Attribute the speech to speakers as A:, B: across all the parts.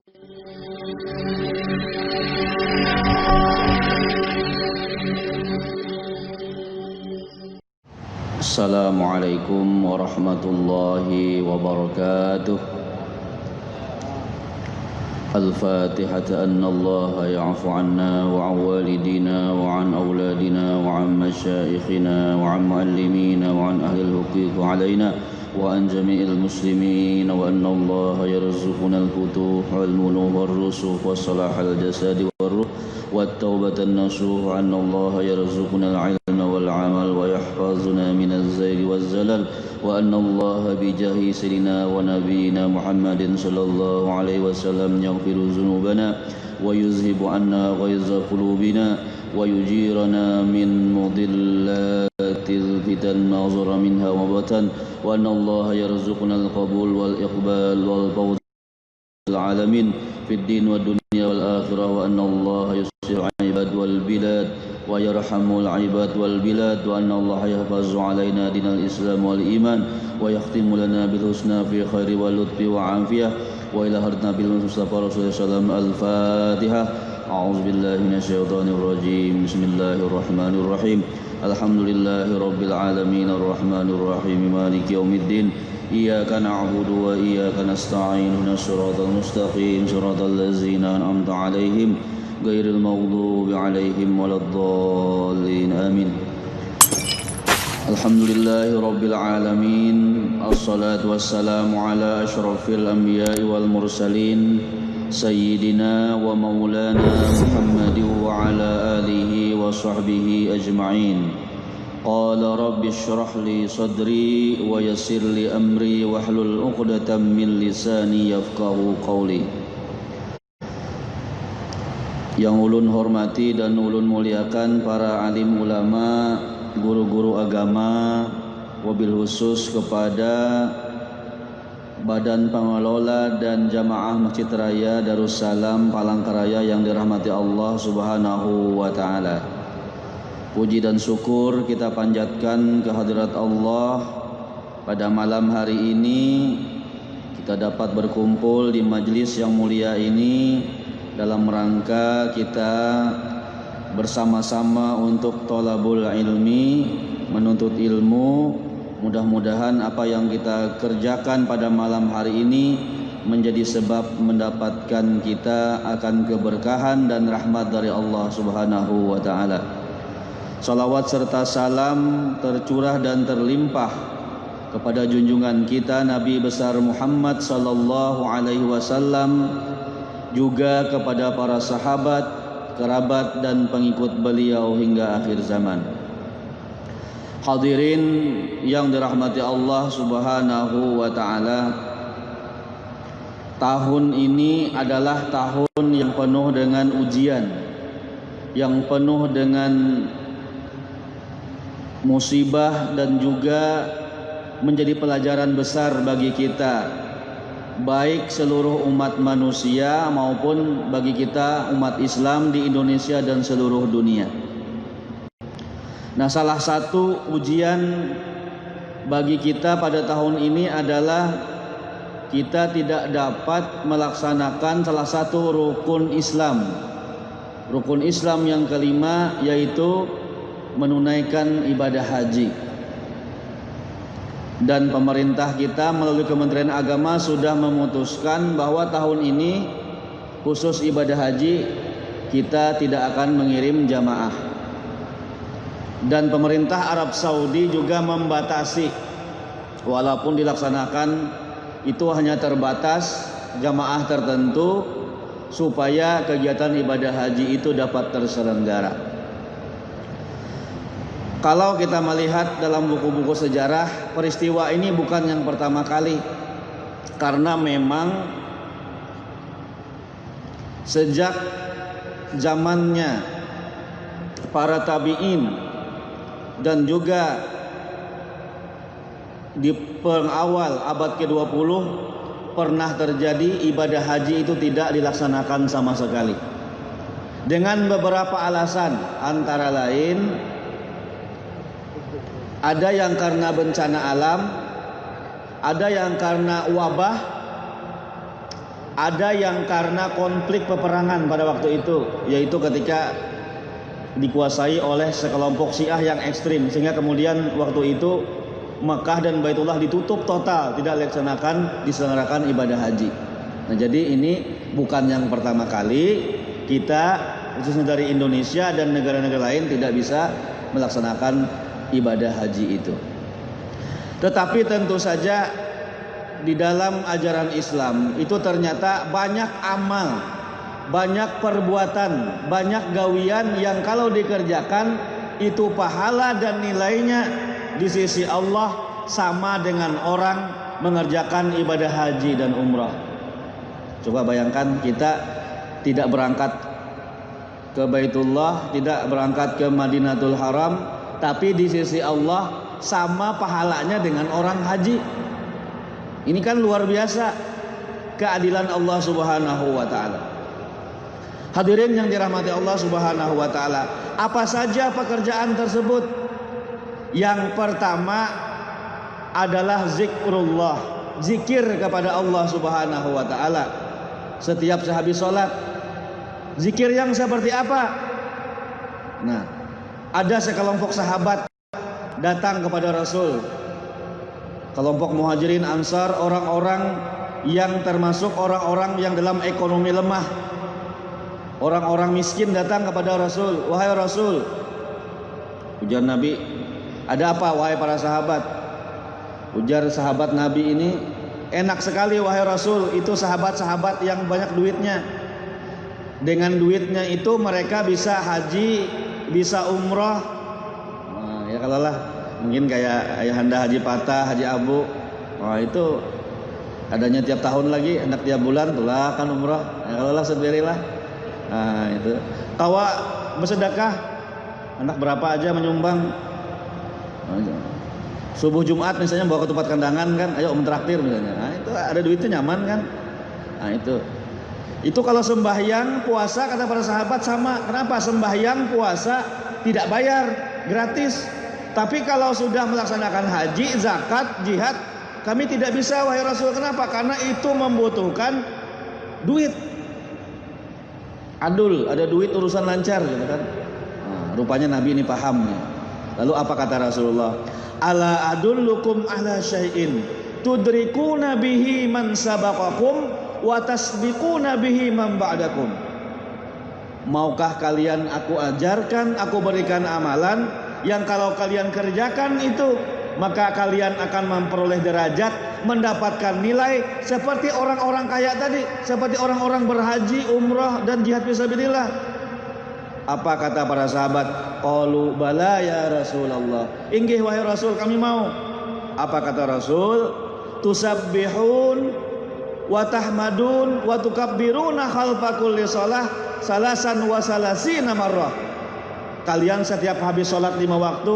A: Assalamualaikum warahmatullahi wabarakatuh. Al-Fatihah. Anna Allah ya'fu anna wa 'an walidina wa 'an auladina wa 'an masyaikhina wa 'an muallimina wa 'an ahli al-huquq 'alaina wa 'an jami'il muslimin wa anna Allah yarzuquna al-futuh wal muluk wal rusuk wa salah al-jasad wal ruh wat taubatan nasuh. Anna Allah yarzuquna al-'ilma wal 'amal wa yahfazuna min az-zayg waz zalal wa anna Allah bijahi sayyidina wa nabiyyina Muhammadin sallallahu alaihi wasallam yaghfiru dzunubana wa yuzhibu anna ghaiza qulubina wa yujirana min mudillatil fitan ma zahara minha wa batan wa anna Allah yarzuquna al-qabul wal iqbal wal fawz العالمين في الدين والدنيا والآخرة وأن الله يصلح العباد والبلاد ويرحم العباد والبلاد وأن الله يحفظ علينا دين الإسلام والإيمان ويختم لنا بالحسنى في خير واللطف وعافية وإلى هدنا بالمصطفى رسول الله صلى الله عليه وسلم. الفاتحة. أعوذ بالله من الشيطان الرجيم. بسم الله الرحمن الرحيم. الحمد لله رب العالمين الرحمن الرحيم مالك يوم الدين إياك نعبد وإياك نستعين اهدنا الصراط المستقيم صراط الذين أنعمت عليهم غير المغضوب عليهم ولا الضالين آمين. الحمد لله رب العالمين الصلاة والسلام على أشرف الأنبياء والمرسلين سيدنا ومولانا محمد وعلى آله وصحبه أجمعين. قال رب اشرح لي صدري ويسر لي أمري واحلل عقدة من لساني يفقهوا قولي. Yang ulun hormati dan ulun muliakan para alim ulama, guru-guru agama, wabil khusus kepada Badan Pengelola dan Jamaah Masjid Raya Darussalam Palangkaraya yang dirahmati Allah Subhanahu wa taala. Puji dan syukur kita panjatkan kehadirat Allah pada malam hari ini. Kita dapat berkumpul di majlis yang mulia ini dalam rangka kita bersama-sama untuk thalabul ilmi, menuntut ilmu. Mudah-mudahan apa yang kita kerjakan pada malam hari ini menjadi sebab mendapatkan kita akan keberkahan dan rahmat dari Allah Subhanahu wa taala. Salawat serta salam tercurah dan terlimpah kepada junjungan kita Nabi besar Muhammad sallallahu alaihi wasallam, juga kepada para sahabat, kerabat dan pengikut beliau hingga akhir zaman. Hadirin yang dirahmati Allah Subhanahu wa taala, tahun ini adalah tahun yang penuh dengan ujian, yang penuh dengan musibah dan juga menjadi pelajaran besar bagi kita, baik seluruh umat manusia maupun bagi kita umat Islam di Indonesia dan seluruh dunia. Nah, salah satu ujian bagi kita pada tahun ini adalah kita tidak dapat melaksanakan salah satu rukun Islam. Rukun Islam yang kelima, yaitu menunaikan ibadah haji. Dan pemerintah kita melalui Kementerian Agama sudah memutuskan bahwa tahun ini khusus ibadah haji kita tidak akan mengirim jamaah. Dan pemerintah Arab Saudi juga membatasi, walaupun dilaksanakan itu hanya terbatas jamaah tertentu supaya kegiatan ibadah haji itu dapat terselenggara. Kalau kita melihat dalam buku-buku sejarah, peristiwa ini bukan yang pertama kali, karena memang sejak zamannya para tabi'in dan juga di pengawal abad ke-20 pernah terjadi ibadah haji itu tidak dilaksanakan sama sekali, dengan beberapa alasan, antara lain ada yang karena bencana alam, ada yang karena wabah, Ada yang karena konflik peperangan pada waktu itu, yaitu ketika dikuasai oleh sekelompok Syiah yang ekstrim, sehingga kemudian waktu itu Mekah dan Baitullah ditutup total, tidak diselenggarakan ibadah haji. Nah, jadi ini bukan yang pertama kali kita khususnya dari Indonesia dan negara-negara lain tidak bisa melaksanakan ibadah haji itu. Tetapi tentu saja di dalam ajaran Islam itu ternyata banyak amal, banyak perbuatan, banyak gawian yang kalau dikerjakan itu pahala dan nilainya di sisi Allah sama dengan orang mengerjakan ibadah haji dan umrah. Coba bayangkan kita tidak berangkat ke Baitullah, tidak berangkat ke Madinatul Haram, tapi di sisi Allah sama pahalanya dengan orang haji. Ini kan luar biasa keadilan Allah Subhanahu wa taala. Hadirin yang dirahmati Allah Subhanahu wa taala, apa saja pekerjaan tersebut? Yang pertama adalah zikrullah, zikir kepada Allah Subhanahu wa taala setiap sehabis salat. Zikir yang seperti apa? Nah, ada sekelompok sahabat datang kepada Rasul, kelompok muhajirin ansar, orang-orang yang termasuk orang-orang yang dalam ekonomi lemah, orang-orang miskin datang kepada Rasul. Wahai Rasul, ujar Nabi, ada apa wahai para sahabat? Ujar sahabat Nabi ini, enak sekali wahai Rasul, itu sahabat-sahabat yang banyak duitnya. Dengan duitnya itu mereka bisa haji, bisa umroh. Nah, ya kalau lah mungkin kayak ayahanda Haji Patah, Haji Abu. Wah, itu adanya tiap tahun lagi, hendak tiap bulan tulah kan umroh. Ya kalau lah sendirilah. Nah, itu. Tawa bersedekah, hendak berapa aja menyumbang. Subuh Jumat misalnya bawa ke tempat kandangan kan, ayo mentraktir misalnya. Nah, itu ada duitnya nyaman kan. Nah, itu kalau sembahyang, puasa kata para sahabat sama. Kenapa? Sembahyang, puasa tidak bayar, gratis. Tapi kalau sudah melaksanakan haji, zakat, jihad, kami tidak bisa wahai Rasul. Kenapa? Karena itu membutuhkan duit. Adul, ada duit urusan lancar gitu kan. Nah, rupanya Nabi ini paham nih. Lalu apa kata Rasulullah? Ala adullukum ala syai'in tudrikuna bihi man sabaqakum wa tasbiquna bihi man ba'dakum. Maukah kalian aku ajarkan, aku berikan amalan yang kalau kalian kerjakan itu maka kalian akan memperoleh derajat, mendapatkan nilai seperti orang-orang kaya tadi, seperti orang-orang berhaji, umrah dan jihad fisabilillah. Apa kata para sahabat? Qalu bala ya Rasulullah. Inggih wahai Rasul, kami mau. Apa kata Rasul? Tusabbihun wa tahmadun wa tukabbiruna khalfa kulli shalah salasan wa salasina marrah. Kalian setiap habis salat 5 waktu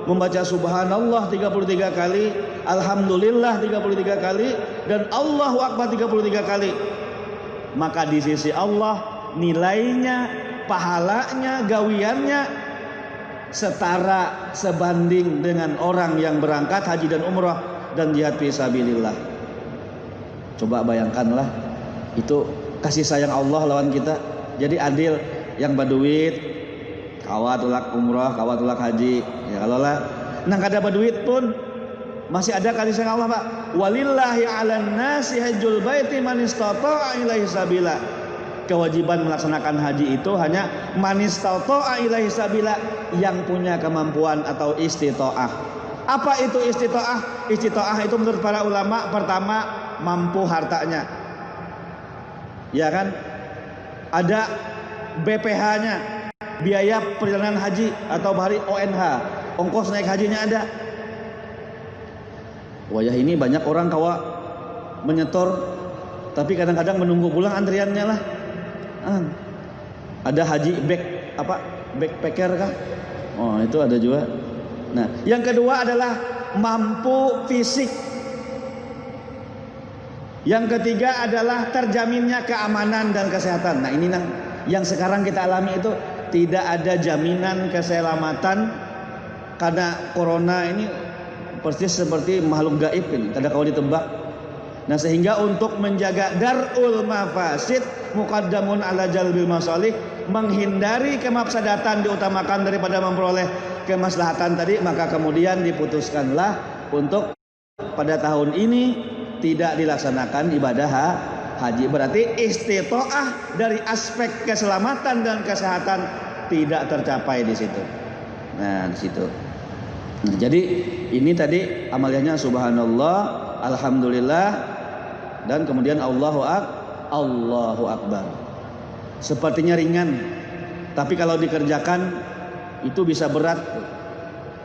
A: membaca subhanallah 33 kali, alhamdulillah 33 kali, dan Allahu akbar 33 kali. Maka di sisi Allah nilainya, pahalanya, gawiannya setara sebanding dengan orang yang berangkat haji dan umrah dan jihad fisabilillah. Coba bayangkanlah, itu kasih sayang Allah lawan kita. Jadi adil, yang berduit kawat ulak umrah, kawat ulak haji. Ya kalau lah nang kada berduit pun masih ada kasih sayang Allah, Pak. Walillahi 'alan nasi hajjul baiti man istata'a ilaihi sabila. Kewajiban melaksanakan haji itu hanya man istata'a ilaihi sabila, yang punya kemampuan atau istita'ah. Apa itu istita'ah? Istita'ah itu menurut para ulama pertama mampu hartanya. Ya kan? Ada BPH-nya, biaya perjalanan haji atau bahari ONH, ongkos naik hajinya ada. Wayah ini banyak orang kawa menyetor, tapi kadang-kadang menunggu pulang antriannya lah. Ada haji backpacker kah? Oh, itu ada juga. Nah, yang kedua adalah mampu fisik. Yang ketiga adalah terjaminnya keamanan dan kesehatan. Nah, ini yang sekarang kita alami itu tidak ada jaminan keselamatan karena corona ini persis seperti makhluk gaib ini, tidak kau ditebak.
B: Nah, sehingga untuk menjaga darul mafasid muqaddamun ala jalbil masalih, menghindari kemafsadatan diutamakan daripada memperoleh kemaslahatan tadi, maka kemudian diputuskanlah untuk pada tahun ini tidak dilaksanakan ibadah haji. Berarti istitoah dari aspek keselamatan dan kesehatan tidak tercapai di situ. Nah, di situ. Nah, jadi ini tadi amaliyahnya subhanallah, alhamdulillah, dan kemudian Allahu Akbar. Sepertinya ringan, tapi kalau dikerjakan itu bisa berat.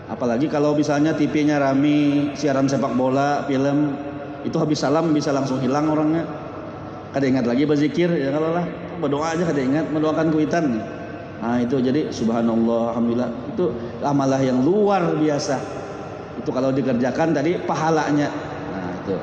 B: Apalagi kalau misalnya TV-nya rame, siaran sepak bola, film, itu habis salam bisa langsung hilang orangnya. Kada ingat lagi berzikir, ya kalau lah berdoa aja kada ingat, mendoakan kuitan. Nah itu jadi subhanallah, alhamdulillah, itu amalah yang luar biasa. Itu kalau dikerjakan tadi pahalanya. Nah itu.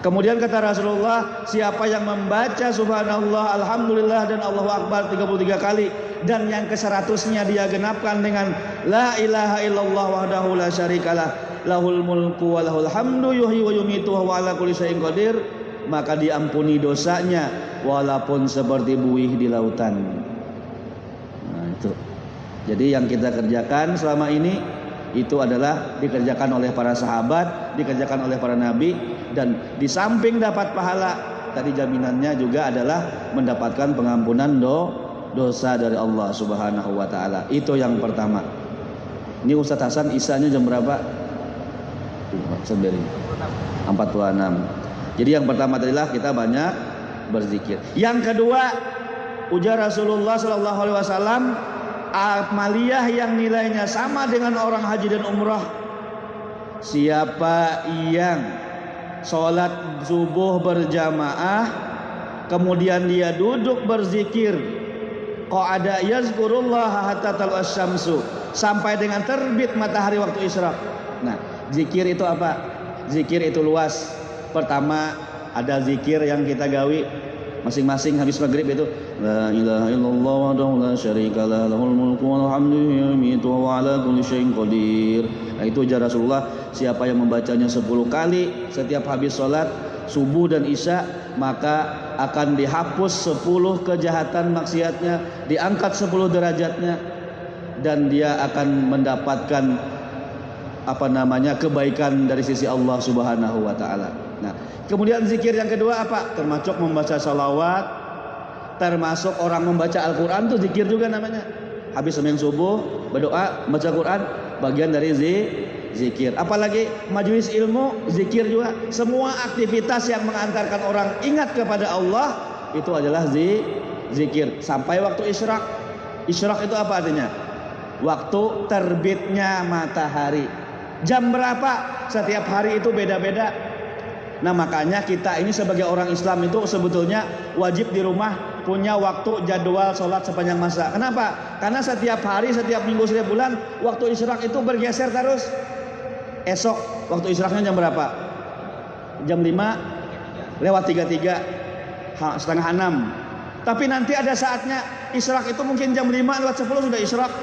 B: Kemudian kata Rasulullah, siapa yang membaca subhanallah, alhamdulillah, dan Allahu Akbar 33 kali, dan yang ke-100-nya dia genapkan dengan la ilaha illallah wahdahu la syarikalah, lahul mulku wa lahul hamdu yuhyi wa yumitu wa ala kulli syai'in qadir, maka diampuni dosanya walaupun seperti buih di lautan. Nah itu. Jadi yang kita kerjakan selama ini itu adalah dikerjakan oleh para sahabat, dikerjakan oleh para nabi, dan di samping dapat pahala, tadi jaminannya juga adalah mendapatkan pengampunan dosa dari Allah Subhanahu wa taala. Itu yang pertama. Ini Ustaz Hasan isanya jam berapa? Sendiri. 46. Jadi yang pertama tadilah kita banyak berzikir. Yang kedua, ujar Rasulullah sallallahu alaihi wasallam, amaliyah yang nilainya sama dengan orang haji dan umrah. Siapa yang sholat subuh berjamaah, kemudian dia duduk berzikir, qa'ada yazkurullah hatta tal'as syamsu, sampai dengan terbit matahari waktu isyraq. Nah, zikir itu apa? Zikir itu luas. Pertama, ada zikir yang kita gawi masing-masing habis maghrib itu la ilaha illallah wahdahu la syarikalah lahul mulku wa lahul hamdu yumitu wa ala kulli syai'in qadir. Nah, itu ujar Rasulullah, siapa yang membacanya 10 kali setiap habis sholat subuh dan isya, maka akan dihapus 10 kejahatan maksiatnya, diangkat 10 derajatnya, dan dia akan mendapatkan kebaikan dari sisi Allah Subhanahu wa taala. Nah, kemudian zikir yang kedua apa? Termasuk membaca salawat, termasuk orang membaca Al-Quran itu zikir juga namanya. Habis sembahyang subuh berdoa, baca Quran, bagian dari zikir. Apalagi majelis ilmu, zikir juga. Semua aktivitas yang mengantarkan orang ingat kepada Allah itu adalah zikir. Sampai waktu isyraq. Isyraq itu apa artinya? Waktu terbitnya matahari. Jam berapa? Setiap hari itu beda-beda. Nah, makanya kita ini sebagai orang Islam itu sebetulnya wajib di rumah punya waktu jadwal sholat sepanjang masa. Kenapa? Karena setiap hari, setiap minggu, setiap bulan waktu isyraq itu bergeser terus. Esok waktu isyraqnya jam berapa? Jam 5 lewat 33, setengah 6. Tapi nanti ada saatnya isyraq itu mungkin jam 5 lewat 10 sudah isyraq.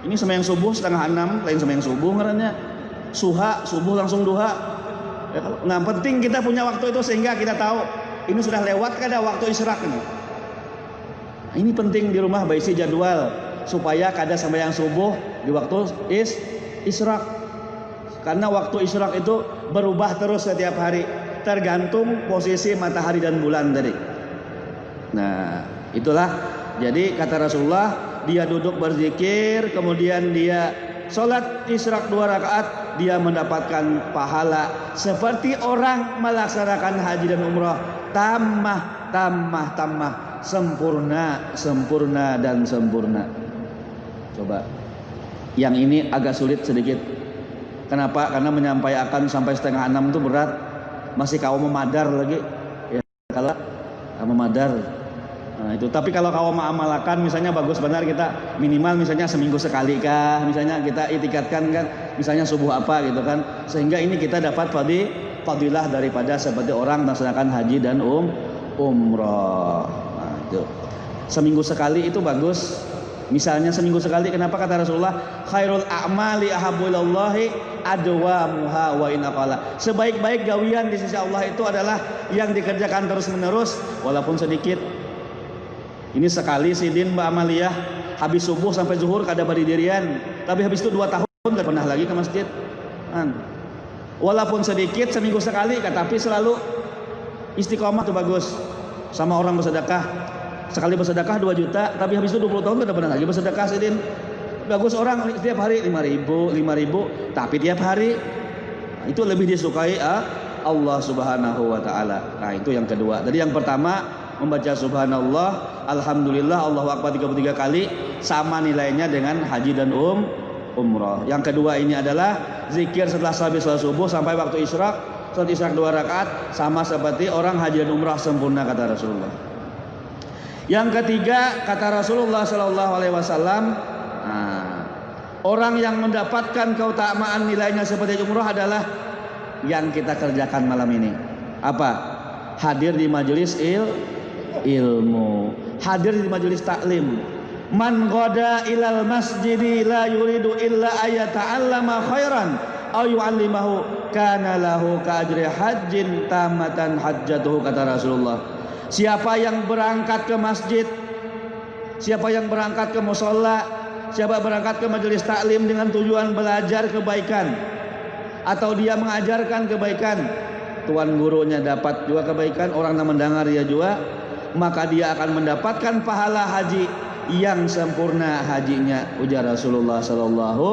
B: Ini sembahyang subuh setengah 6, lain sembahyang subuh ngarannya. Subuh langsung duha. Nah, penting kita punya waktu itu sehingga kita tahu ini sudah lewat kada waktu isyraq ini. Nah, ini penting di rumah baisi jadwal supaya kada sembahyang subuh di waktu isyraq. Karena waktu isyraq itu berubah terus setiap hari, tergantung posisi matahari dan bulan tadi. Nah, itulah jadi kata Rasulullah, dia duduk berzikir, kemudian dia sholat isyraq 2 rakaat, dia mendapatkan pahala seperti orang melaksanakan haji dan umrah. Tamah, sempurna dan sempurna. Coba yang ini agak sulit sedikit. Kenapa? Karena menyampaikan sampai setengah 6 itu berat. Masih kau memadar lagi ya, kalau memadar. Nah, itu. Tapi kalau kau mengamalkan misalnya bagus benar, kita minimal misalnya seminggu sekali kah, misalnya kita itikadkan kan, misalnya subuh apa gitu kan, sehingga ini kita dapat fadilah daripada seperti orang melaksanakan haji dan umrah. Nah, itu seminggu sekali itu bagus. Misalnya seminggu sekali, kenapa kata Rasulullah khairul a'mali ahabbu ilallahi adwamuha wa in aqalla. Sebaik-baik gawian di sisi Allah itu adalah yang dikerjakan terus-menerus walaupun sedikit. Ini sekali sidin Mbak Amalia habis subuh sampai zuhur kada berdirian, tapi habis itu 2 tahun gak pernah lagi ke masjid. Walaupun sedikit seminggu sekali, tapi selalu istiqomah tuh bagus. Sama orang bersedekah, sekali bersedekah 2 juta, tapi habis itu 20 tahun gak pernah lagi bersedekah sidin. Bagus orang setiap hari 5.000, tapi tiap hari. Itu lebih disukai Allah Subhanahu wa taala. Nah, itu yang kedua. Tadi yang pertama membaca subhanallah, alhamdulillah, Allahu akbar 33 kali sama nilainya dengan haji dan umrah. Yang kedua ini adalah zikir setelah habis salat subuh sampai waktu isyraq. Salat isyraq 2 rakaat sama seperti orang haji dan umrah sempurna kata Rasulullah. Yang ketiga kata Rasulullah sallallahu alaihi wasallam, orang yang mendapatkan keutamaan nilainya seperti umrah adalah yang kita kerjakan malam ini. Apa? Hadir di majelis ilmu, hadir di majelis taklim. Man ghada ilal masjidi la yuridu illa ayata'allama khairan aw yu'allimahu kana lahu ka ajri hajjin tamatan hajjatuhu kata Rasulullah. Siapa yang berangkat ke masjid, siapa yang berangkat ke musholla, siapa berangkat ke majelis taklim dengan tujuan belajar kebaikan atau dia mengajarkan kebaikan, tuan gurunya dapat juga kebaikan, orang yang mendengar dia juga, maka dia akan mendapatkan pahala haji yang sempurna hajinya, ujar Rasulullah sallallahu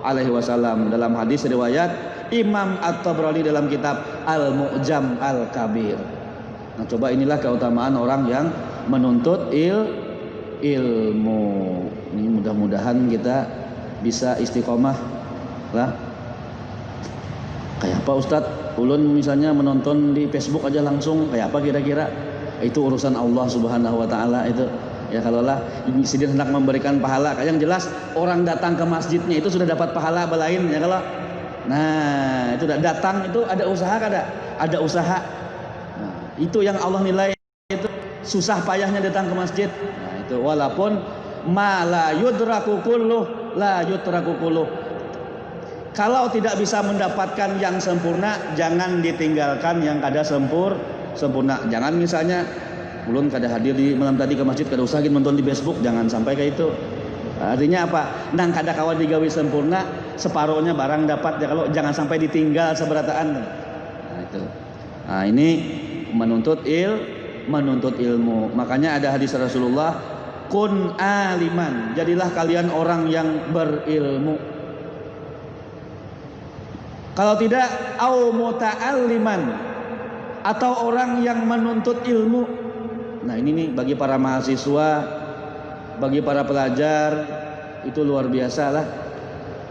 B: alaihi wasallam dalam hadis riwayat Imam At-Tabrani dalam kitab Al-Mu'jam Al-Kabir. Nah, coba inilah keutamaan orang yang menuntut ilmu. Ini mudah-mudahan kita bisa istiqomah lah. Kayak apa Ustadz? Ulun misalnya menonton di Facebook aja langsung, kayak apa kira-kira? Itu urusan Allah Subhanahu wa taala itu. Ya kalau lah sidin hendak memberikan pahala, yang jelas orang datang ke masjidnya itu sudah dapat pahala belain ya kalau. Nah, itu datang itu ada usaha kada? Ada usaha. Nah, itu yang Allah nilai itu susah payahnya datang ke masjid. Nah, itu walaupun ma la yudraku kulluh la yutraku kulluh. Kalau tidak bisa mendapatkan yang sempurna, jangan ditinggalkan yang kada sempurna. Jangan misalnya ulun kada hadir di malam tadi ke masjid, kada usah nonton di Facebook, jangan sampai kayak itu. Artinya apa? Nang kada kawan digawi sempurna, separohnya barang dapat ya, kalau jangan sampai ditinggal seberataan. Nah, itu. Nah, ini menuntut ilmu. Makanya ada hadis Rasulullah, kun aliman, jadilah kalian orang yang berilmu. Kalau tidak, au muta'alliman, atau orang yang menuntut ilmu. Nah, ini nih bagi para mahasiswa, bagi para pelajar itu luar biasa lah.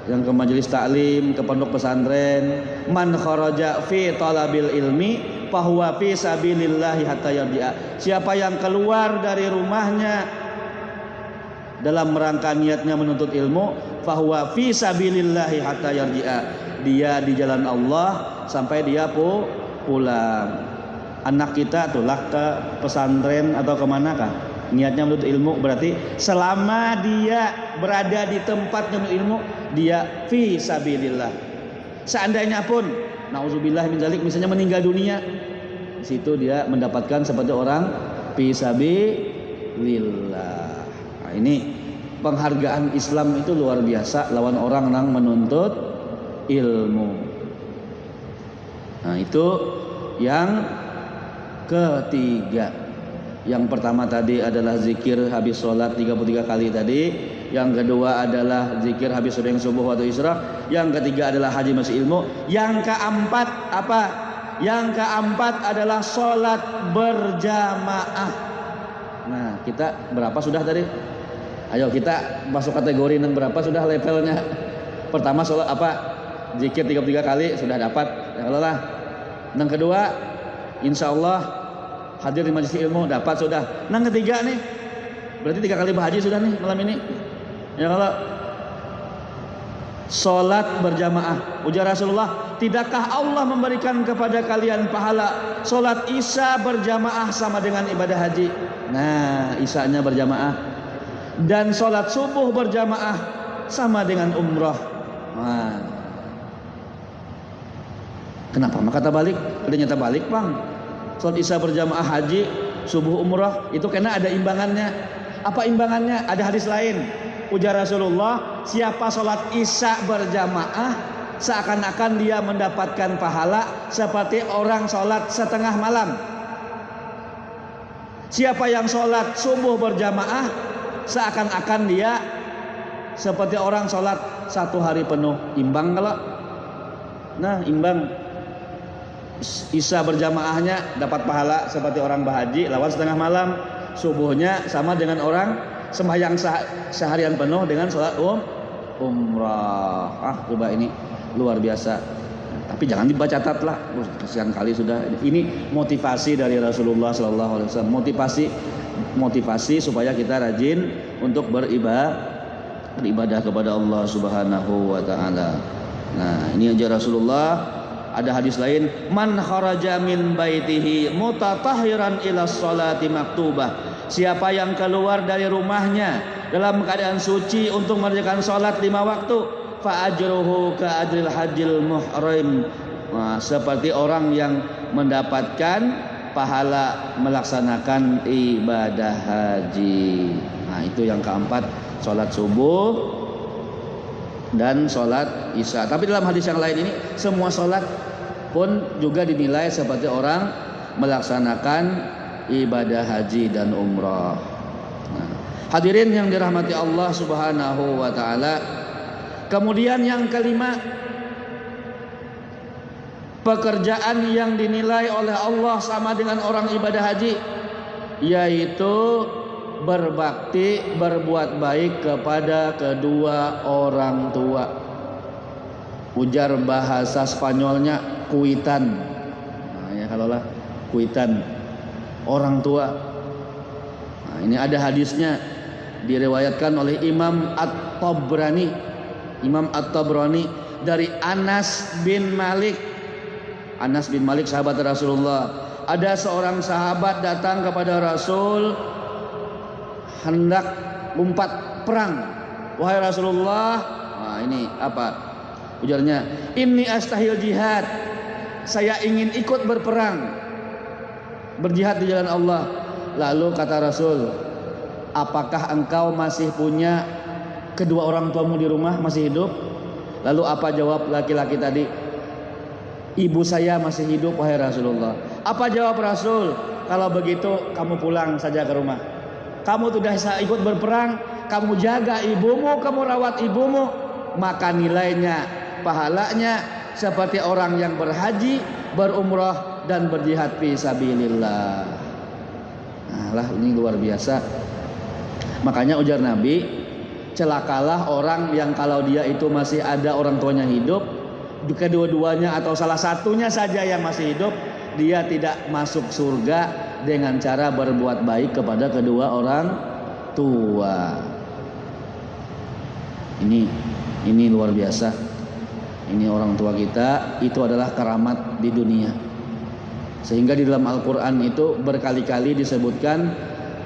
B: Yang ke majelis taklim, ke pondok pesantren, man kharaja fi talabil ilmi fahuwa fi sabilillahi hatta yarji'a. Siapa yang keluar dari rumahnya dalam rangka niatnya menuntut ilmu, fahuwa fi sabilillahi hatta yarji'a. Dia di jalan Allah sampai dia pulang. Anak kita tuh lah ke pesantren atau kemana kah? Niatnya menuntut ilmu, berarti selama dia berada di tempat menuntut ilmu, dia fi sabilillah. Seandainya pun nauzubillah min dzalik misalnya meninggal dunia, di situ dia mendapatkan seperti orang fi sabilillah. Nah, ini penghargaan Islam itu luar biasa lawan orang yang menuntut ilmu. Nah, itu yang ketiga. Yang pertama tadi adalah zikir habis sholat 33 kali tadi. Yang kedua adalah zikir habis yang subuh waktu isyraq. Yang ketiga adalah haji masih ilmu. Yang keempat apa? Yang keempat adalah sholat berjamaah. Nah, kita berapa sudah tadi? Ayo kita masuk kategori yang berapa sudah levelnya? Pertama sholat apa? Zikir 33 kali sudah dapat. Ya Allah lah. Yang kedua, insya Allah hadir di majelis ilmu dapat sudah. Yang ketiga nih, berarti 3 kali berhaji sudah nih malam ini. Ya Allah, sholat berjamaah. Ujar Rasulullah, tidakkah Allah memberikan kepada kalian pahala sholat isya berjamaah sama dengan ibadah haji? Nah, isyanya berjamaah. Dan sholat subuh berjamaah sama dengan umrah. Nah, kenapa? Maka tabalik, adanya tabalik bang. Sholat isya berjamaah haji, subuh umrah itu karena ada imbangannya. Apa imbangannya? Ada hadis lain. Ujar Rasulullah, siapa sholat isya berjamaah seakan-akan dia mendapatkan pahala seperti orang sholat setengah malam. Siapa yang sholat subuh berjamaah seakan-akan dia seperti orang sholat satu hari penuh. Imbang kalau? Nah imbang. Isya berjamaahnya dapat pahala seperti orang berhaji lawan setengah malam. Subuhnya sama dengan orang sembahyang seharian penuh dengan sholat umrah. Coba ini luar biasa. Tapi jangan dibaca catat lah. Kasihan kali sudah. Ini motivasi dari Rasulullah SAW. Motivasi supaya kita rajin untuk beribadah kepada Allah Subhanahu wa taala. Nah, ini aja Rasulullah. Ada hadis lain, man kharaja min baitihi mutatahhiran ila sholati maktubah. Siapa yang keluar dari rumahnya dalam keadaan suci untuk mengerjakan salat 5 waktu, fa ajruhu ka ajril hajjil muhrim. Nah, seperti orang yang mendapatkan pahala melaksanakan ibadah haji. Nah, itu yang keempat, salat subuh dan sholat isya. Tapi dalam hadis yang lain ini semua sholat pun juga dinilai seperti orang melaksanakan ibadah haji dan umrah. Nah, hadirin yang dirahmati Allah Subhanahu wa taala. Kemudian yang kelima, pekerjaan yang dinilai oleh Allah sama dengan orang ibadah haji, yaitu berbakti, berbuat baik kepada kedua orang tua. Ujar bahasa Spanyolnya kuitan. Nah, ya kalaulah kuitan orang tua. Nah, ini ada hadisnya diriwayatkan oleh Imam At-Tabrani. Imam At-Tabrani dari Anas bin Malik. Anas bin Malik sahabat Rasulullah. Ada seorang sahabat datang kepada Rasul hendak umpat perang. Wahai Rasulullah, nah ini apa? Ujarnya, inni astahil jihad. Saya ingin ikut berperang, berjihad di jalan Allah. Lalu kata Rasul, apakah engkau masih punya kedua orang tuamu di rumah, masih hidup? Lalu apa jawab laki-laki tadi? Ibu saya masih hidup wahai Rasulullah. Apa jawab Rasul? Kalau begitu kamu pulang saja ke rumah. Kamu sudah ikut berperang, kamu jaga ibumu, kamu rawat ibumu, maka nilainya, pahalanya seperti orang yang berhaji, berumrah dan berjihad fi sabilillah. Nah, lah ini luar biasa. Makanya ujar Nabi, celakalah orang yang kalau dia itu masih ada orang tuanya hidup, kedua-duanya atau salah satunya saja yang masih hidup, dia tidak masuk surga dengan cara berbuat baik kepada kedua orang tua. Ini luar biasa. Ini orang tua kita itu adalah keramat di dunia. Sehingga di dalam Al-Qur'an itu berkali-kali disebutkan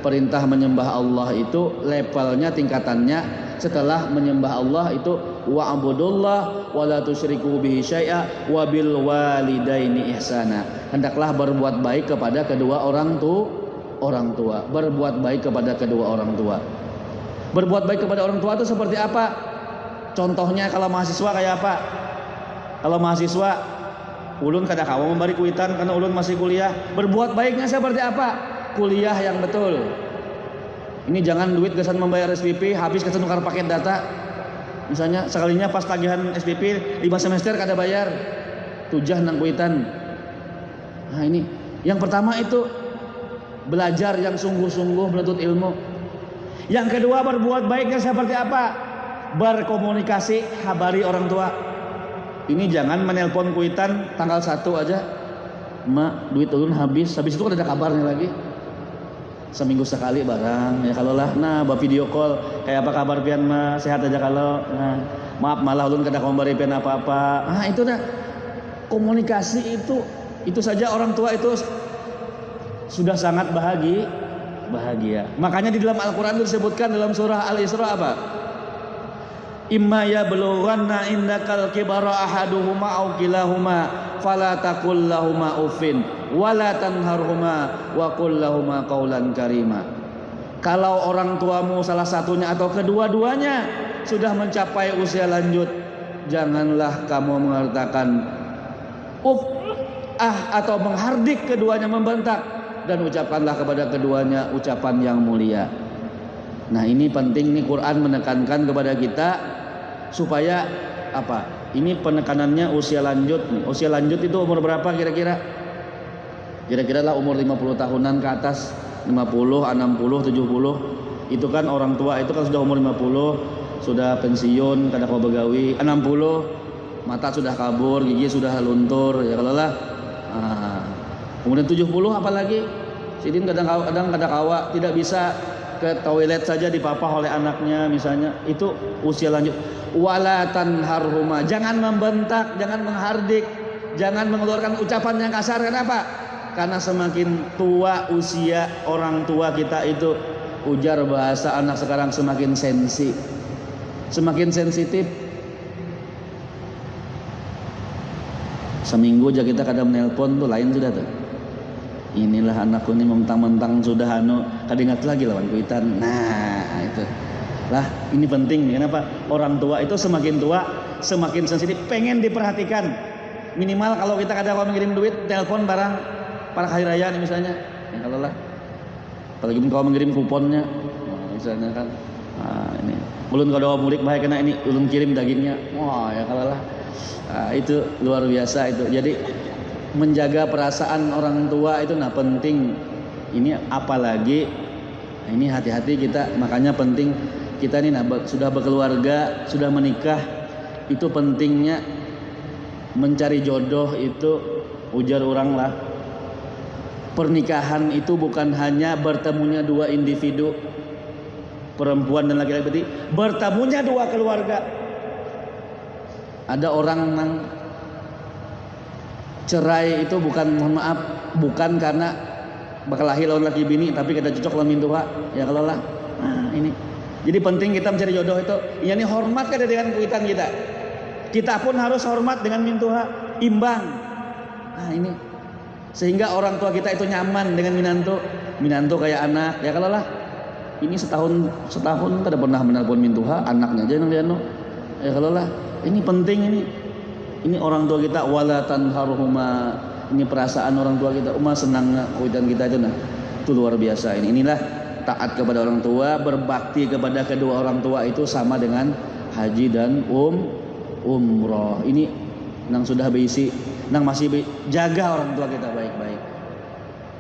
B: perintah menyembah Allah itu levelnya, tingkatannya setelah menyembah Allah itu wa'budullah wa la tusyriku bihi syai'a wa bil walidaini ihsana. Hendaklah berbuat baik kepada kedua orang tua. Berbuat baik kepada kedua orang tua. Berbuat baik kepada orang tua itu seperti apa? Contohnya kalau mahasiswa kayak apa? Kalau mahasiswa ulun kada kawa memberi kuitan karena ulun masih kuliah. Berbuat baiknya seperti apa? Kuliah yang betul. Ini jangan duit gesan membayar SPP habis kesan tukar paket data. Misalnya sekalinya pas tagihan SPP 5 semester kada bayar, tujah nang kuitan. Nah ini yang pertama itu belajar yang sungguh-sungguh menuntut ilmu. Yang kedua berbuat baiknya seperti apa? Berkomunikasi, habari orang tua. Ini jangan menelpon kuitan tanggal 1 aja. Ma, duit ulun habis itu kan ada kabarnya lagi. Seminggu sekali barang ya kalau lah. Nah, video call kayak apa kabar pian mah, sehat aja kalau. Nah, maaf malah ulun kada memberi pian apa-apa. Nah, itu dah komunikasi itu saja orang tua itu sudah sangat bahagia. Makanya di dalam Al-Quran itu disebutkan dalam surah Al-Isra apa? Imma yablughanna indakal kibara ahaduhuma aw kilahuma fala taqul lahumā uffin wala tanharhuma wa qul lahumā qawlan karima. Kalau orang tuamu salah satunya atau kedua-duanya sudah mencapai usia lanjut, janganlah kamu mengatakan atau menghardik keduanya, membentak, dan ucapkanlah kepada keduanya ucapan yang mulia. Nah, ini penting nih, Quran menekankan kepada kita supaya apa? Ini penekanannya usia lanjut nih. Usia lanjut itu umur berapa kira-kira? Kira-kira lah umur 50 tahunan ke atas, 50, 60, 70. Itu kan orang tua itu kan sudah umur 50, sudah pensiun, kadang kau begawi. 60 mata sudah kabur, gigi sudah luntur, ya kalau lah. Kemudian 70 apalagi? Sidin kadang-kadang kawa tidak bisa ke toilet saja dipapah oleh anaknya misalnya, itu usia lanjut. Wala tanharhuma, jangan membentak, jangan menghardik, jangan mengeluarkan ucapan yang kasar. Kenapa? Karena semakin tua usia orang tua kita itu, ujar bahasa anak sekarang, semakin semakin sensitif. Seminggu aja kita kadang menelpon tuh lain sudah tuh. Inilah anakku ini mentang-mentang sudah kadingat lagi lawan kuitan. Nah, itu. Lah, ini penting nih. Kenapa? Orang tua itu semakin tua semakin sensitif, pengen diperhatikan. Minimal kalau kita kadang mau mengirim duit, telepon barang para hari raya nih misalnya. Ya kalau lah. Apalagi kalau mengirim kuponnya, misalnya kan. Nah, ini. Ulun kalau murid baik kena ini, ulun kirim dagingnya. Wah, ya kalau lah. Nah, itu luar biasa itu. Jadi menjaga perasaan orang tua itu penting. Ini apalagi ini hati-hati kita, makanya penting kita nih sudah berkeluarga, sudah menikah, itu pentingnya mencari jodoh itu, ujar orang lah. Pernikahan itu bukan hanya bertemunya dua individu, perempuan dan laki-laki, bertemunya dua keluarga. Ada orang yang cerai itu bukan, mohon maaf, bukan karena berkelahi lawan laki bini, tapi kita cocok lawan mintuha, ya kalau lah. Nah, ini. Jadi penting kita mencari jodoh itu. Ya ini hormat kada dengan kuitan kita. Kita pun harus hormat dengan mintuha, imbang. Nah, ini. Sehingga orang tua kita itu nyaman dengan minantu kayak anak, ya kalau lah. Ini setahun kada pernah menelpon mintuha, anaknya aja yang ya kalau lah. Ini penting ini. Ini orang tua kita, wala tanharhuma. Ini perasaan orang tua kita, senang kuitan kita itu itu luar biasa ini. Inilah taat kepada orang tua, berbakti kepada kedua orang tua itu sama dengan haji dan umroh. Ini nang sudah berisi, nang masih jaga orang tua kita baik-baik.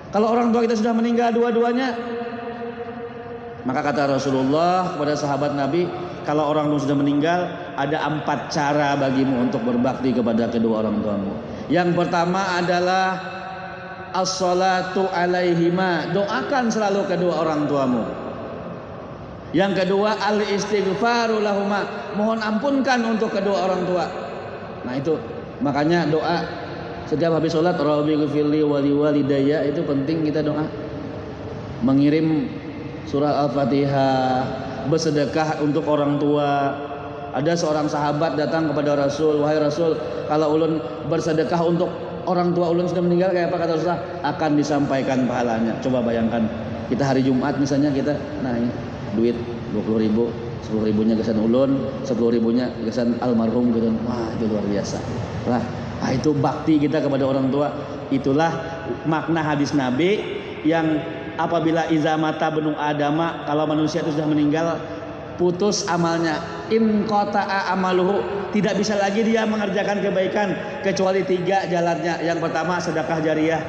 B: Kalau orang tua kita sudah meninggal dua-duanya, maka kata Rasulullah kepada sahabat Nabi, kalau orang tua sudah meninggal, ada 4 cara bagimu untuk berbakti kepada kedua orang tuamu. Yang pertama adalah as-salatu alaihima, doakan selalu kedua orang tuamu. Yang kedua al-istighfaru lahuma, mohon ampunkan untuk kedua orang tua. Nah itu, makanya doa setiap habis sholat, Rabbi ghfirli wa liwalidayya, itu penting kita doa. Mengirim surah Al-Fatihah, bersedekah untuk orang tua. Ada seorang sahabat datang kepada Rasul, wahai Rasul, kalau ulun bersedekah untuk orang tua ulun sudah meninggal, kayak apa? Kata Rasulullah, akan disampaikan pahalanya. Coba bayangkan, kita hari Jumat misalnya kita, nah ini duit 20.000, 10.000-nya kesan ulun, 10.000-nya kesan almarhum gitu. Wah, itu luar biasa. Lah, itu bakti kita kepada orang tua. Itulah makna hadis Nabi yang apabila iza mata benung adama, kalau manusia itu sudah meninggal, putus amalnya, in qata'a amaluhu, tidak bisa lagi dia mengerjakan kebaikan kecuali 3 jalannya. Yang pertama sedekah jariyah,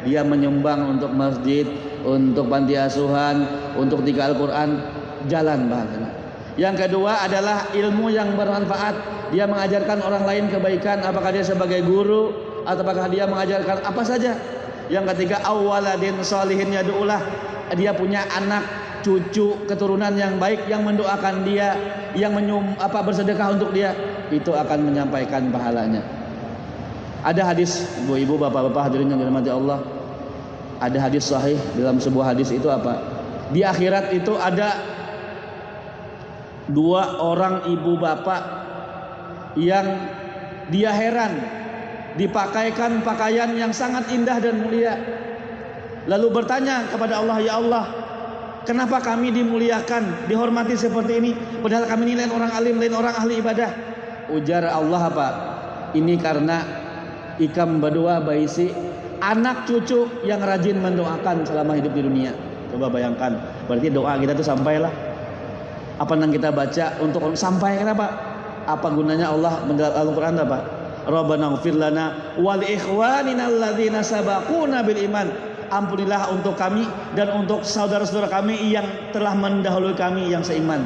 B: dia menyumbang untuk masjid, untuk panti asuhan, untuk 3 Al-Quran, jalan bahagia. Yang kedua adalah ilmu yang bermanfaat, dia mengajarkan orang lain kebaikan, apakah dia sebagai guru atau apakah dia mengajarkan apa saja. Yang ketiga awwaladin sholihin yad'ulah, dia punya anak, cucu, keturunan yang baik yang mendoakan dia, yang bersedekah untuk dia, itu akan menyampaikan pahalanya. Ada hadis, ibu-ibu, bapak-bapak hadirin yang dirahmati Allah, ada hadis sahih. Dalam sebuah hadis itu apa? Di akhirat itu ada dua orang ibu bapak yang dia heran dipakaikan pakaian yang sangat indah dan mulia. Lalu bertanya kepada Allah, ya Allah, kenapa kami dimuliakan, dihormati seperti ini, padahal kami ini lain orang alim, lain orang ahli ibadah? Ujar Allah apa? Ini karena ikam berdua baisi anak cucu yang rajin mendoakan selama hidup di dunia. Coba bayangkan, berarti doa kita tuh sampailah. Apa yang kita baca untuk sampai kenapa? Apa gunanya Allah mendalam Al-Quran apa? Rabbana ighfir lana wa li ikhwanina alladzina sabaquna bil iman. Ampunilah untuk kami dan untuk saudara-saudara kami yang telah mendahului kami yang seiman.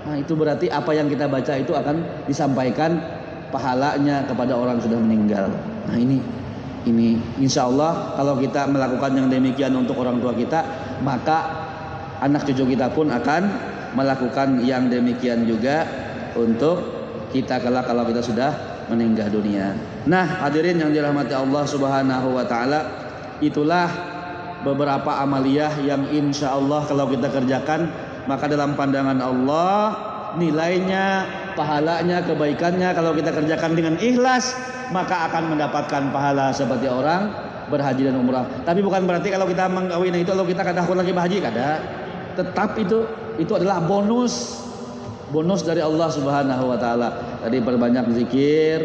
B: Nah, itu berarti apa yang kita baca itu akan disampaikan pahalanya kepada orang yang sudah meninggal. Nah, ini insya Allah kalau kita melakukan yang demikian untuk orang tua kita, maka anak cucu kita pun akan melakukan yang demikian juga untuk kita kalau kita sudah meninggal dunia. Nah, hadirin yang dirahmati Allah Subhanahu wa taala, itulah beberapa amaliyah yang insya Allah kalau kita kerjakan, maka dalam pandangan Allah nilainya, pahalanya, kebaikannya kalau kita kerjakan dengan ikhlas, maka akan mendapatkan pahala seperti orang berhaji dan umrah. Tapi bukan berarti kalau kita mengawin itu lalu kita kada lagi berhaji, kada. Tetap itu adalah bonus dari Allah Subhanahu wa taala. Tadi perbanyak zikir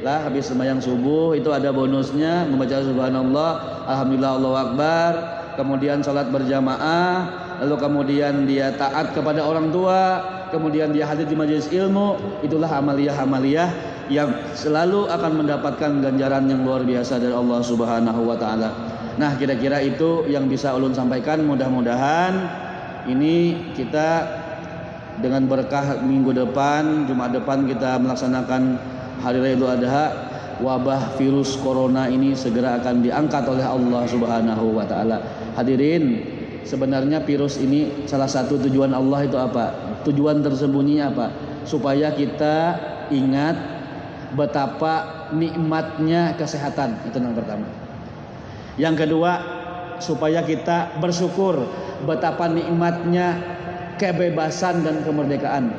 B: lah, habis sembahyang subuh itu ada bonusnya, membaca subhanallah, alhamdulillah, Allahu akbar, kemudian salat berjamaah, lalu kemudian dia taat kepada orang tua, kemudian dia hadir di majelis ilmu. Itulah amaliyah-amaliyah yang selalu akan mendapatkan ganjaran yang luar biasa dari Allah Subhanahu wa taala. Nah, kira-kira itu yang bisa ulun sampaikan. Mudah-mudahan ini kita dengan berkah minggu depan, Jumat depan kita melaksanakan Hari Raya Idul Adha, wabah virus corona ini segera akan diangkat oleh Allah Subhanahu wa taala. Hadirin, sebenarnya virus ini salah satu tujuan Allah itu apa? Tujuan tersembunyinya apa? Supaya kita ingat betapa nikmatnya kesehatan. Itu yang pertama. Yang kedua, supaya kita bersyukur betapa nikmatnya kebebasan dan kemerdekaan.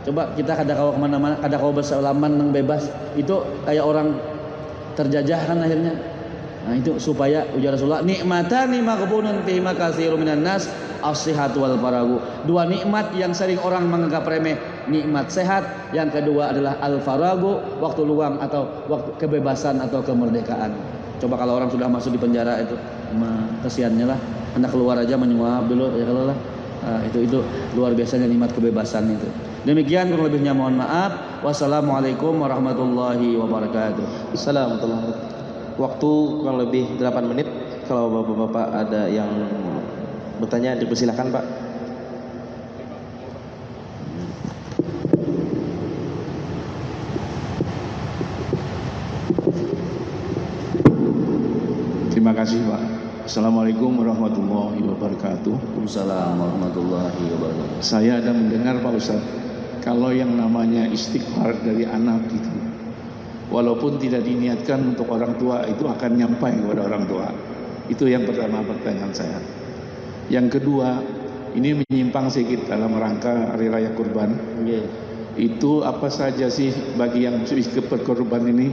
B: Coba kita kada kau kemana-mana, kada kau bersalaman nang bebas, itu kayak orang terjajah kan akhirnya. Nah, itu supaya ujar Rasulullah, nikmatani maghbunun fi makatsirun minan nas as-sihhatu wal faragu. Dua nikmat yang sering orang menganggap remeh, nikmat sehat, yang kedua adalah al-faragu, waktu luang atau waktu kebebasan atau kemerdekaan. Coba kalau orang sudah masuk di penjara itu, kesiannya lah, hendak keluar aja menyuap dulu ya kalau lah. Itu luar biasanya nikmat kebebasan itu. Demikian, kurang lebihnya mohon maaf. Wassalamualaikum warahmatullahi wabarakatuh.
C: Assalamualaikum. Waktu kurang lebih 8 menit. Kalau bapak-bapak ada yang bertanya, dipersilakan Pak.
D: Terima kasih Pak. Assalamualaikum warahmatullahi wabarakatuh.
A: Waalaikumsalam warahmatullahi wabarakatuh.
D: Saya ada mendengar Pak Ustaz, kalau yang namanya istighfar dari anak itu, walaupun tidak diniatkan untuk orang tua, itu akan nyampai kepada orang tua. Itu yang pertama pertanyaan saya. Yang kedua, ini menyimpang sedikit dalam rangka Hari Raya Kurban. Itu apa saja sih bagi yang berkorban ini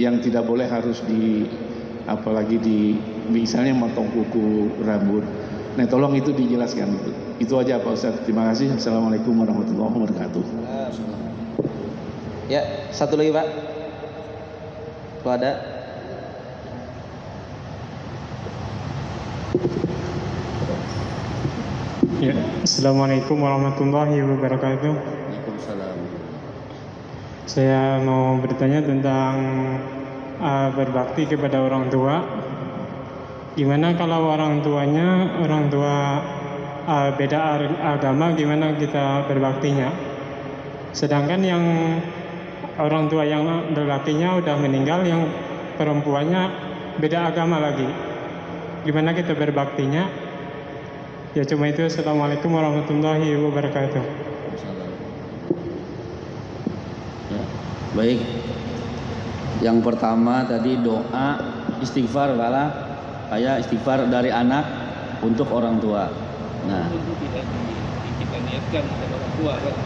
D: yang tidak boleh harus apalagi misalnya motong kuku, rambut. Nah, tolong itu dijelaskan. Itu aja Pak Ustaz. Terima kasih. Assalamualaikum warahmatullahi wabarakatuh.
C: Ya, satu lagi Pak. Kalau ada.
E: Ya, Assalamualaikum warahmatullahi wabarakatuh.
A: Waalaikumsalam.
E: Saya mau bertanya tentang berbakti kepada orang tua. Gimana kalau orang tua beda agama, gimana kita berbaktinya? Sedangkan yang orang tua yang lelakinya udah meninggal, yang perempuannya beda agama lagi, gimana kita berbaktinya? Ya cuma itu. Assalamualaikum warahmatullahi wabarakatuh.
A: Ya, baik. Yang pertama tadi doa istighfar, kayak istighfar dari anak untuk orang tua. Nah,
D: itu tidak kita niatkan ada orang tua kan.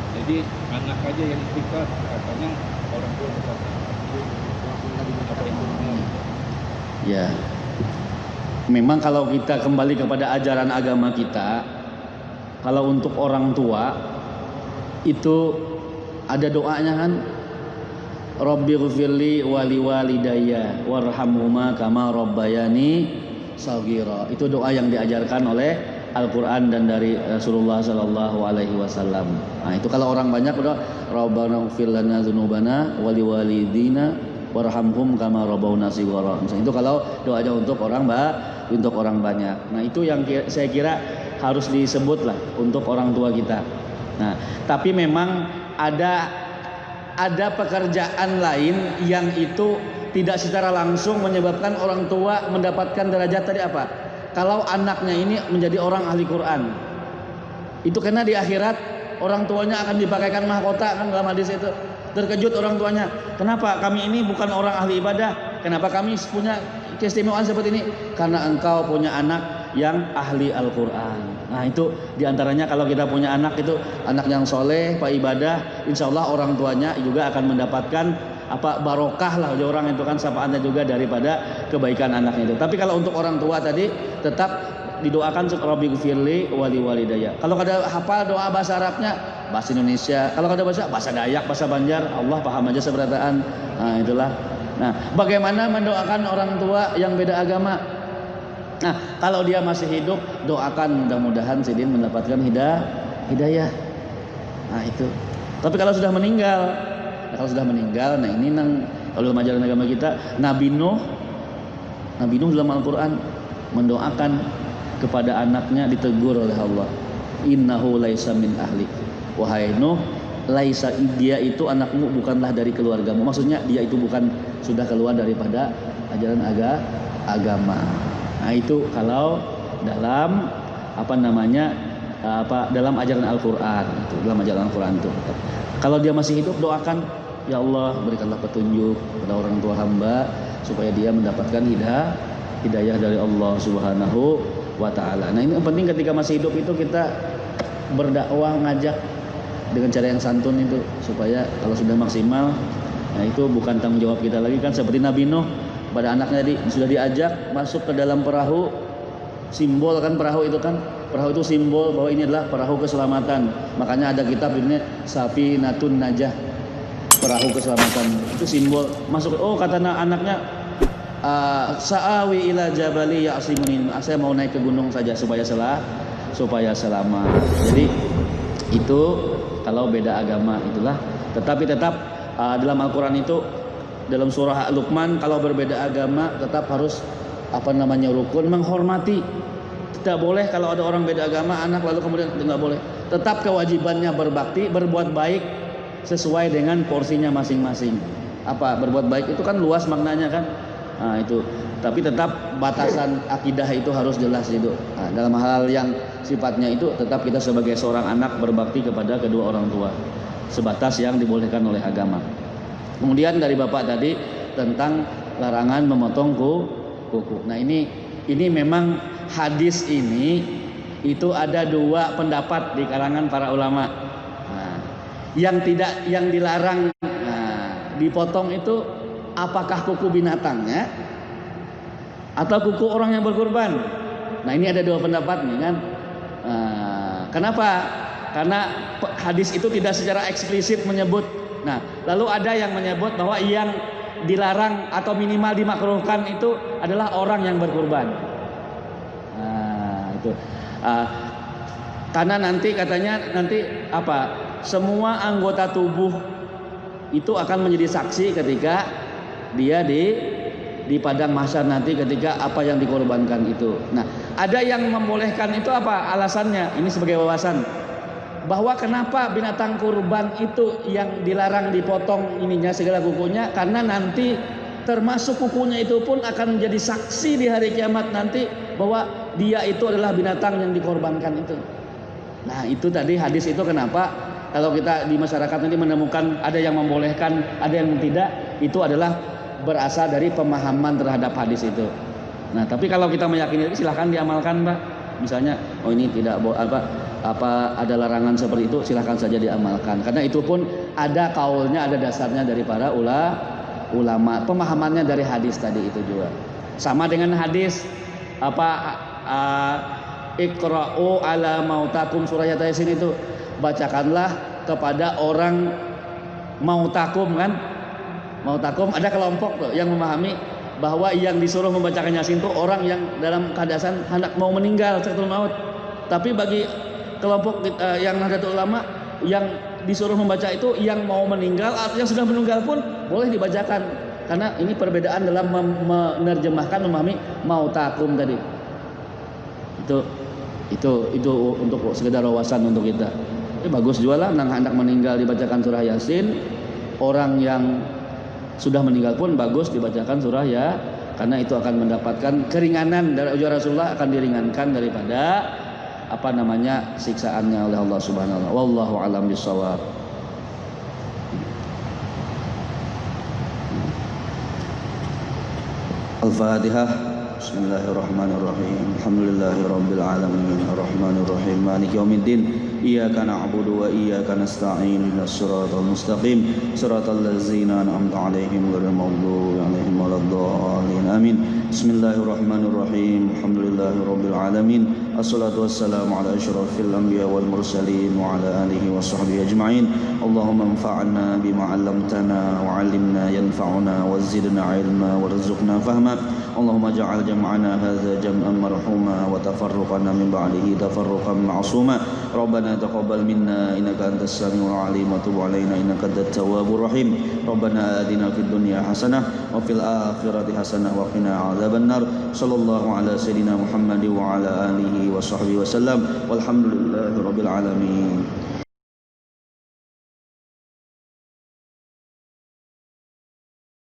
D: Jadi anak aja yang istighfar, katanya orang tua tetap apa itu?
A: ya. Memang kalau kita kembali kepada ajaran agama kita, kalau untuk orang tua itu ada doanya kan, Rabbighfirli wali walidayya warhamhuma kama rabbayani shaghira. Itu doa yang diajarkan oleh Al-Quran dan dari Rasulullah Sallallahu Alaihi Wasallam. Nah itu kalau orang banyak udah Rabbana ighfir lana dzunubana wali walidina warhamhum kama rabbawna shighara. Misalnya itu kalau doanya untuk orang banyak. Nah itu yang saya kira harus disebut lah untuk orang tua kita. Nah tapi memang ada pekerjaan lain yang itu tidak secara langsung menyebabkan orang tua mendapatkan derajat tadi apa? Kalau anaknya ini menjadi orang ahli Quran, itu karena di akhirat orang tuanya akan dipakaikan mahkota kan dalam hadis itu. Terkejut orang tuanya, kenapa kami ini bukan orang ahli ibadah? Kenapa kami punya keistimewaan seperti ini? Karena engkau punya anak yang ahli Al-Quran. Nah itu diantaranya kalau kita punya anak itu anak yang soleh, pak ibadah, insya Allah orang tuanya juga akan mendapatkan barokah lah orang itu kan sapaannya juga daripada kebaikan anaknya itu. Tapi kalau untuk orang tua tadi tetap didoakan Rabbighfirli wali walidayya. Kalau ada hafal doa bahasa Arabnya, bahasa Indonesia. Kalau ada bahasa Dayak, bahasa Banjar, Allah paham aja seberataan. Nah itulah. Nah bagaimana mendoakan orang tua yang beda agama? Nah kalau dia masih hidup, doakan mudah-mudahan Sidin mendapatkan hidayah. Nah itu. Tapi kalau sudah meninggal, nah ini kalau dalam ajaran agama kita, Nabi Nuh dalam Al-Quran mendoakan kepada anaknya, ditegur oleh Allah, innahu laisa min ahli, wahai Nuh, laisa, dia itu anakmu bukanlah dari keluargamu. Maksudnya dia itu bukan sudah keluar daripada ajaran agama. Nah itu kalau dalam dalam ajaran Al-Quran itu, dalam ajaran Al-Quran itu. Kalau dia masih hidup, doakan, ya Allah berikanlah petunjuk pada orang tua hamba supaya dia mendapatkan hidayah dari Allah Subhanahu wa ta'ala. Nah ini yang penting ketika masih hidup itu kita berdakwah, ngajak dengan cara yang santun itu, supaya kalau sudah maksimal, nah itu bukan tanggung jawab kita lagi kan. Seperti Nabi Nuh pada anaknya sudah diajak masuk ke dalam perahu, simbol kan perahu itu kan, perahu itu simbol bahwa ini adalah perahu keselamatan. Makanya ada kitab ini Safinatun Najah, perahu keselamatan, itu simbol masuk. Oh kata anaknya, sa'awi ila jabali ya'simunin, saya mau naik ke gunung saja supaya selamat. Jadi itu kalau beda agama itulah. Tetapi tetap dalam Al-Quran itu, dalam surah Luqman, kalau berbeda agama tetap harus rukun, menghormati. Tidak boleh kalau ada orang beda agama anak lalu kemudian tidak boleh. Tetap kewajibannya berbakti, berbuat baik sesuai dengan porsinya masing-masing. Berbuat baik itu kan luas maknanya kan. Nah itu, tapi tetap batasan akidah itu harus jelas itu. Nah, dalam hal yang sifatnya itu tetap kita sebagai seorang anak berbakti kepada kedua orang tua sebatas yang dibolehkan oleh agama. Kemudian dari Bapak tadi tentang larangan memotong kuku. Nah ini memang hadis ini itu ada dua pendapat di kalangan para ulama. Nah, yang dilarang dipotong itu apakah kuku binatangnya atau kuku orang yang berkurban? Nah ini ada dua pendapat nih kan. Kenapa? Karena hadis itu tidak secara eksplisit menyebut. Nah lalu ada yang menyebut bahwa yang dilarang atau minimal dimakruhkan itu adalah orang yang berkurban. Nah itu karena nanti katanya semua anggota tubuh itu akan menjadi saksi ketika dia di padang mahsyar nanti, ketika apa yang dikorbankan itu. Nah, ada yang membolehkan itu apa alasannya? Ini sebagai wawasan bahwa kenapa binatang kurban itu yang dilarang dipotong ininya segala kukunya, karena nanti termasuk kukunya itu pun akan menjadi saksi di hari kiamat nanti bahwa dia itu adalah binatang yang dikorbankan itu. Nah, itu tadi hadis itu kenapa kalau kita di masyarakat nanti menemukan ada yang membolehkan, ada yang tidak, itu adalah berasal dari pemahaman terhadap hadis itu. Nah, tapi kalau kita meyakini itu silahkan diamalkan, Pak. misalnya oh ini tidak apa ada larangan seperti itu, silahkan saja diamalkan. Karena itu pun ada kaulnya, ada dasarnya dari para ulama, pemahamannya dari hadis tadi itu juga. Sama dengan hadis Iqra'u ala mautakum, surah Yasin itu, bacakanlah kepada orang mautakum kan. Mautakum ada kelompok tuh yang memahami bahwa yang disuruh membacakan Yasin itu orang yang dalam keadaan hendak mau meninggal, sakaratul maut. Tapi bagi kelompok yang Nahdlatul Ulama yang disuruh membaca itu yang mau meninggal atau yang sudah meninggal pun boleh dibacakan. Karena ini perbedaan dalam menerjemahkan, memahami mautakum tadi. Itu untuk sekedar wawasan untuk kita. Bagus juga lah, nang hendak meninggal dibacakan surah Yasin. Orang yang sudah meninggal pun bagus dibacakan surah ya, karena itu akan mendapatkan keringanan dari ujar Rasulullah, akan diringankan daripada siksaannya oleh Allah Subhanahu wa taala. Wallahu a'lam bishawab. Al-Fatihah. Bismillahirrahmanirrahim. Alhamdulillahirabbil alamin. Arrahmanir rahim. Maliki yaumiddin. Iyyaka na'budu wa iyyaka nasta'in. Ihdinas siratal mustaqim. Siratal ladzina an'amta 'alaihim ghairil maghdubi 'alaihim waladdallin. Amin. Bismillahirrahmanirrahim. Alhamdulillahirabbil alamin. Assalatu wassalamu ala asyrafil anbiya wal mursalin wa ala alihi washabbihi ajma'in. Allahumma anfa'na bima 'allamtana wa 'allimna yanfa'una wa zidna 'ilma warzuqna fahma. Allahumma ja'al jam'ana hadza jam'an marhuma wa tafarruqana min ba'dihi tafarruqan ma'suma. Rabbana taqabbal minna innaka antas samiul 'alim wa tub 'alaina innaka antat tawwabur rahim. Rabbana atina fid dunya hasanah wa fil akhirati hasanah wa qina 'adzabannar. Sallallahu ala sayyidina Muhammad wa ala alihi wa sahbihi wasallam. Walhamdulillahirabbil alamin.